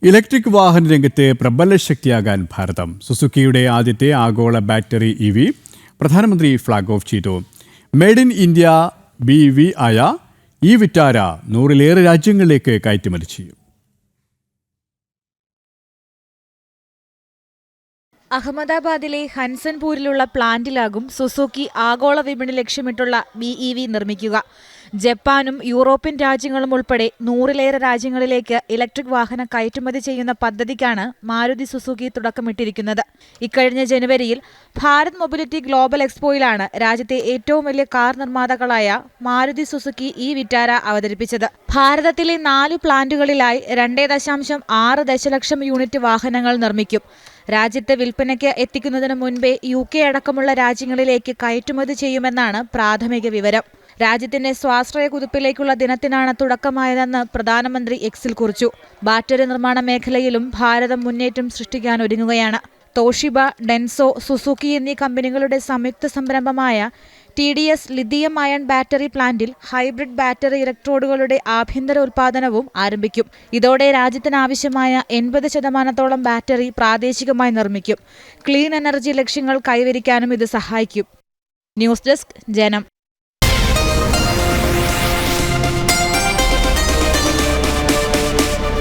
Electric വാഹന രംഗത്തെ പ്രബല ശക്തിയാകാൻ ഭാരതം. സുസുക്കിയുടെ ആദ്യത്തെ ആഗോള ബാറ്ററി EV പ്രധാനമന്ത്രി ഫ്ളാഗ് ഓഫ് ചെയ്തു. മെയ്ഡ് ഇൻ ഇന്ത്യ BEV ആയ ഈ വിറ്റാര 100-ലേറെ രാജ്യങ്ങളിലേക്ക് കയറ്റുമതി ചെയ്യും. അഹമ്മദാബാദിലെ ഹൻസൻപൂരിലുള്ള പ്ലാന്റിലാകും സുസുക്കി ആഗോള വിപണി ലക്ഷ്യമിട്ടുള്ള BEV നിർമ്മിക്കുക. ജപ്പാനും യൂറോപ്യൻ രാജ്യങ്ങളും ഉൾപ്പെടെ 100-ലേറെ രാജ്യങ്ങളിലേക്ക് ഇലക്ട്രിക് വാഹനം കയറ്റുമതി ചെയ്യുന്ന പദ്ധതിക്കാണ് മാരുതി സുസുക്കി തുടക്കമിട്ടിരിക്കുന്നത്. ഇക്കഴിഞ്ഞ ജനുവരിയിൽ ഭാരത് മൊബിലിറ്റി ഗ്ലോബൽ എക്സ്പോയിലാണ് രാജ്യത്തെ ഏറ്റവും വലിയ കാർ നിർമ്മാതാക്കളായ മാരുതി സുസുക്കി ഈ വിറ്റാര അവതരിപ്പിച്ചത്. ഭാരതത്തിലെ 4 പ്ലാന്റുകളിലായി 2.6 ദശലക്ഷം യൂണിറ്റ് വാഹനങ്ങൾ നിർമ്മിക്കും. രാജ്യത്ത് വിൽപ്പനയ്ക്ക് എത്തിക്കുന്നതിന് മുൻപേ UK അടക്കമുള്ള രാജ്യങ്ങളിലേക്ക് കയറ്റുമതി ചെയ്യുമെന്നാണ് പ്രാഥമിക വിവരം. രാജ്യത്തിന്റെ സ്വാശ്രയ കുതിപ്പിലേക്കുള്ള ദിനത്തിനാണ് തുടക്കമായതെന്ന് പ്രധാനമന്ത്രി Xൽ കുറിച്ചു. ബാറ്ററി നിർമ്മാണ മേഖലയിലും ഭാരതം മുന്നേറ്റം സൃഷ്ടിക്കാനൊരുങ്ങുകയാണ്. തോഷിബ, ഡെൻസോ, സുസുക്കി എന്നീ കമ്പനികളുടെ സംയുക്ത സംരംഭമായ TDS ലിഥിയം അയൺ ബാറ്ററി പ്ലാന്റിൽ ഹൈബ്രിഡ് ബാറ്ററി ഇലക്ട്രോഡുകളുടെ ആഭ്യന്തര ഉൽപ്പാദനവും ആരംഭിക്കും. ഇതോടെ രാജ്യത്തിനാവശ്യമായ 80% ബാറ്ററി പ്രാദേശികമായി നിർമ്മിക്കും. ക്ലീൻ എനർജി ലക്ഷ്യങ്ങൾ കൈവരിക്കാനും ഇത് സഹായിക്കും. ന്യൂസ് ഡെസ്ക്, ജനം.